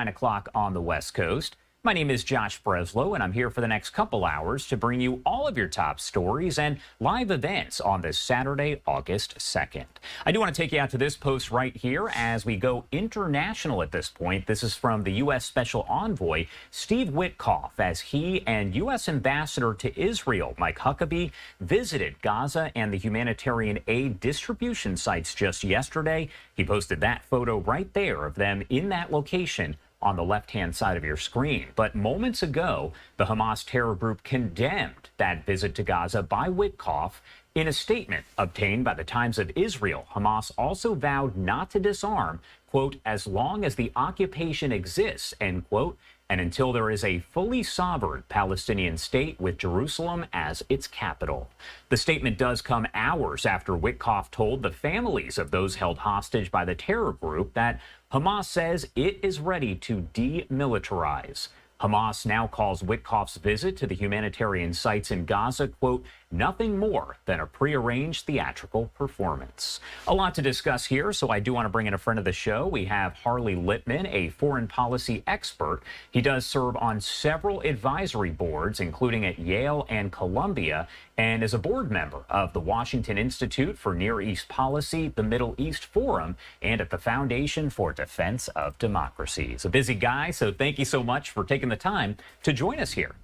9 o'clock on the West Coast. My name is Josh Breslow, and I'm here for the next couple hours to bring you all of your top stories and live events on this Saturday, August 2nd. I do want to take you out to this post right here as we go international at this point. This is from the U.S. Special Envoy, Steve Witkoff, as he and U.S. Ambassador to Israel, Mike Huckabee, visited Gaza and the humanitarian aid distribution sites just yesterday. He posted that photo right there of them in that location on the left-hand side of your screen. But moments ago, the Hamas terror group condemned that visit to Gaza by Witkoff. In a statement obtained by the Times of Israel, Hamas also vowed not to disarm, quote, as long as the occupation exists, end quote, and until there is a fully sovereign Palestinian state with Jerusalem as its capital. The statement does come hours after Witkoff told the families of those held hostage by the terror group that Hamas says it is ready to demilitarize. Hamas now calls Witkoff's visit to the humanitarian sites in Gaza, quote, nothing more than a prearranged theatrical performance. A lot to discuss here, so I do want to bring in a friend of the show. We have Harley Lippman, a foreign policy expert. He does serve on several advisory boards, including at Yale and Columbia, and is a board member of the Washington Institute for Near East Policy, the Middle East Forum, and at the Foundation for Defense of Democracy. He's a busy guy, so thank you so much for taking the time to join us here.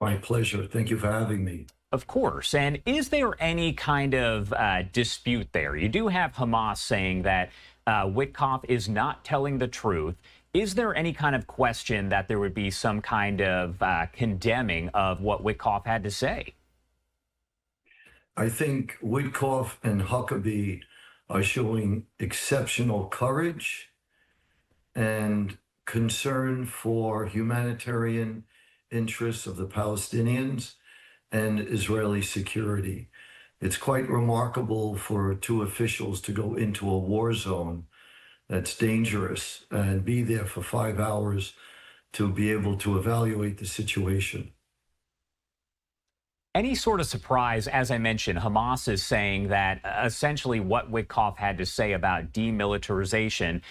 My pleasure. Thank you for having me. Of course. And is there any kind of dispute there? You do have Hamas saying that Witkoff is not telling the truth. Is there any kind of question that there would be some kind of condemning of what Witkoff had to say? I think Witkoff and Huckabee are showing exceptional courage and concern for humanitarian interests of the Palestinians and Israeli security. It's quite remarkable for two officials to go into a war zone that's dangerous and be there for 5 hours to be able to evaluate the situation. Any sort of surprise, as I mentioned, Hamas is saying that essentially what Witkoff had to say about demilitarization,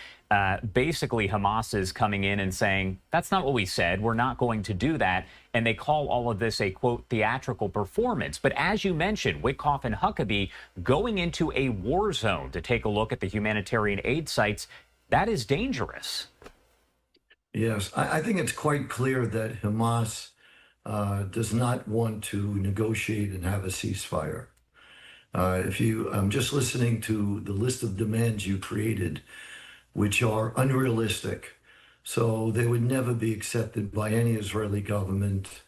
basically Hamas is coming in and saying, that's not what we said. We're not going to do that. And they call all of this a, quote, theatrical performance. But as you mentioned, Witkoff and Huckabee going into a war zone to take a look at the humanitarian aid sites, that is dangerous. Yes, I think it's quite clear that Hamas does not want to negotiate and have a ceasefire. I'm just listening to the list of demands you created, which are unrealistic. So they would never be accepted by any Israeli government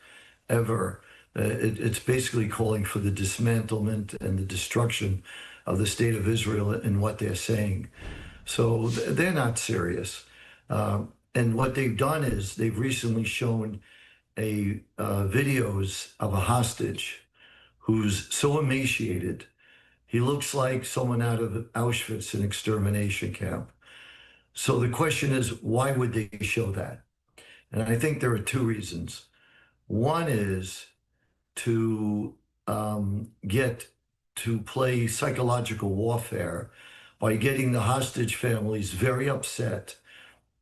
ever. It's basically calling for the dismantlement and the destruction of the state of Israel in what they're saying. So they're not serious. And what they've done is they've recently shown videos of a hostage who's so emaciated. He looks like someone out of Auschwitz, an extermination camp. So the question is, why would they show that? And I think there are two reasons. One is to get to play psychological warfare by getting the hostage families very upset.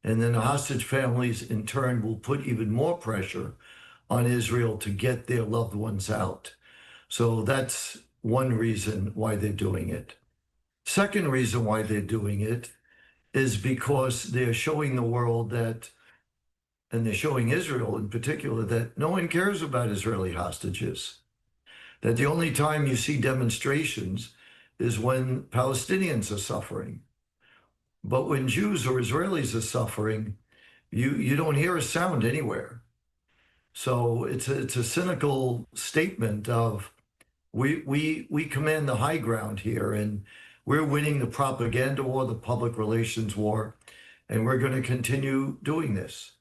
And then the hostage families, in turn, will put even more pressure on Israel to get their loved ones out. So that's one reason why they're doing it. Second reason why they're doing it is because they're showing the world that, and they're showing Israel in particular, that no one cares about Israeli hostages. That the only time you see demonstrations is when Palestinians are suffering. But when Jews or Israelis are suffering, you don't hear a sound anywhere. So it's a cynical statement of we command the high ground here, and we're winning the propaganda war, the public relations war, and we're going to continue doing this.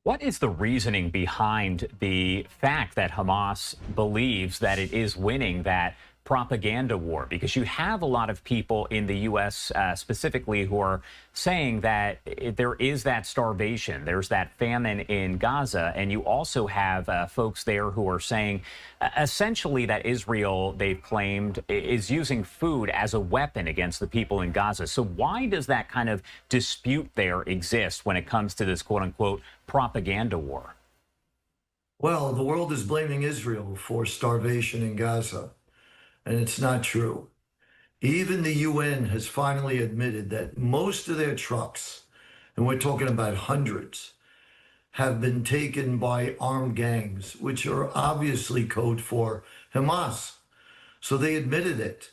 What is the reasoning behind the fact that Hamas believes that it is winning that propaganda war? Because you have a lot of people in the U.S. Specifically who are saying that there is that starvation, there's that famine in Gaza, and you also have folks there who are saying essentially that Israel, they've claimed, is using food as a weapon against the people in Gaza. So why does that kind of dispute there exist when it comes to this quote unquote propaganda war? Well, the world is blaming Israel for starvation in Gaza, and it's not true. Even the UN has finally admitted that most of their trucks, and we're talking about hundreds, have been taken by armed gangs, which are obviously code for Hamas. So they admitted it.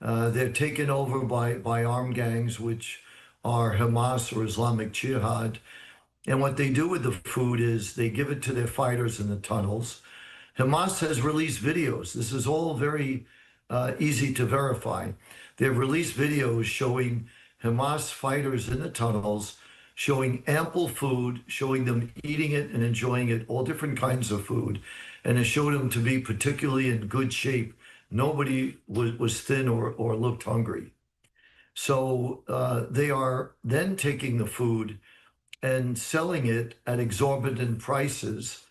They're taken over by armed gangs, which are Hamas or Islamic Jihad. And what they do with the food is they give it to their fighters in the tunnels. Hamas has released videos. This is all very easy to verify. They've released videos showing Hamas fighters in the tunnels, showing ample food, showing them eating it and enjoying it, all different kinds of food. And it showed them to be particularly in good shape. Nobody was thin or looked hungry. So they are then taking the food and selling it at exorbitant prices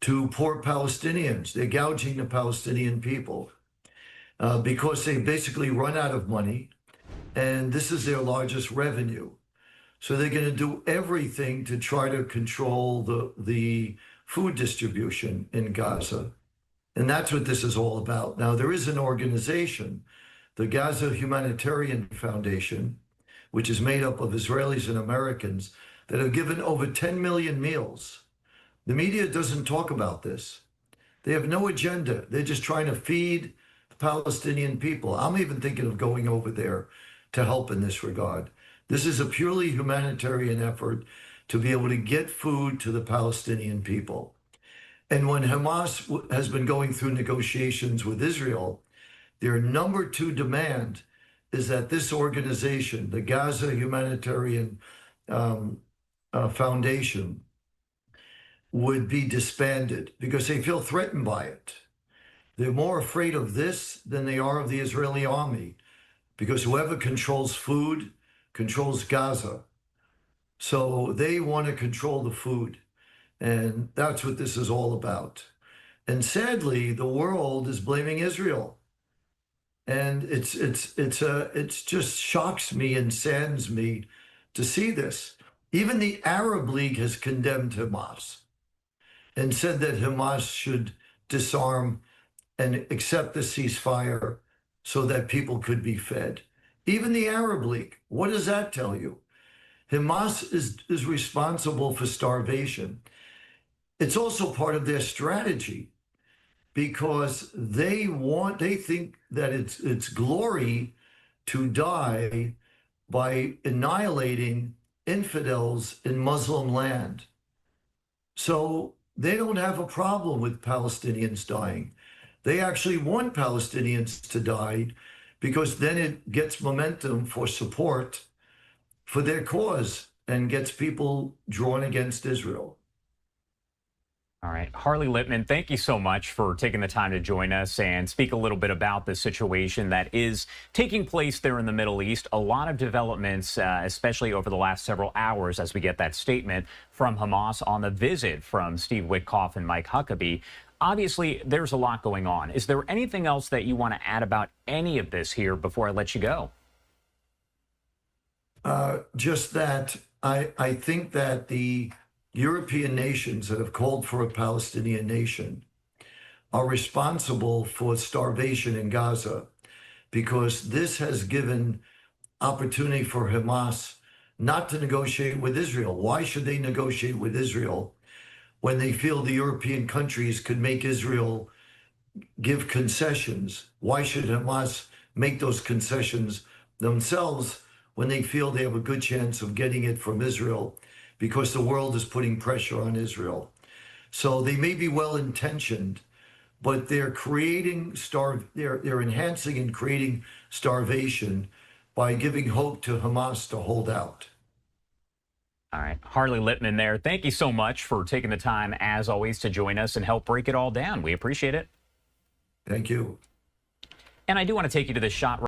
to poor Palestinians. They're gouging the Palestinian people because they basically run out of money, and this is their largest revenue. So they're going to do everything to try to control the food distribution in Gaza. And that's what this is all about. Now, there is an organization, the Gaza Humanitarian Foundation, which is made up of Israelis and Americans, that have given over 10 million meals. The media doesn't talk about this. They have no agenda. They're just trying to feed the Palestinian people. I'm even thinking of going over there to help in this regard. This is a purely humanitarian effort to be able to get food to the Palestinian people. And when Hamas has been going through negotiations with Israel, their number 2 demand is that this organization, the Gaza Humanitarian Foundation, would be disbanded because they feel threatened by it. They're more afraid of this than they are of the Israeli army, because whoever controls food controls Gaza. So they want to control the food. And that's what this is all about. And sadly, the world is blaming Israel. And it's just shocks me and saddens me to see this. Even the Arab League has condemned Hamas and said that Hamas should disarm and accept the ceasefire so that people could be fed. Even the Arab League, what does that tell you? Hamas is responsible for starvation. It's also part of their strategy because they think that it's glory to die by annihilating infidels in Muslim land. So they don't have a problem with Palestinians dying. They actually want Palestinians to die because then it gets momentum for support for their cause and gets people drawn against Israel. All right. Harley Lippman, thank you so much for taking the time to join us and speak a little bit about the situation that is taking place there in the Middle East. A lot of developments, especially over the last several hours, as we get that statement from Hamas on the visit from Steve Witkoff and Mike Huckabee. Obviously, there's a lot going on. Is there anything else that you want to add about any of this here before I let you go? Just that I think that the European nations that have called for a Palestinian nation are responsible for starvation in Gaza because this has given opportunity for Hamas not to negotiate with Israel. Why should they negotiate with Israel when they feel the European countries could make Israel give concessions? Why should Hamas make those concessions themselves when they feel they have a good chance of getting it from Israel because the world is putting pressure on Israel? So they may be well-intentioned, but they're they're enhancing and creating starvation by giving hope to Hamas to hold out. All right. Harley Lippman there. Thank you so much for taking the time, as always, to join us and help break it all down. We appreciate it. Thank you. And I do want to take you to the shot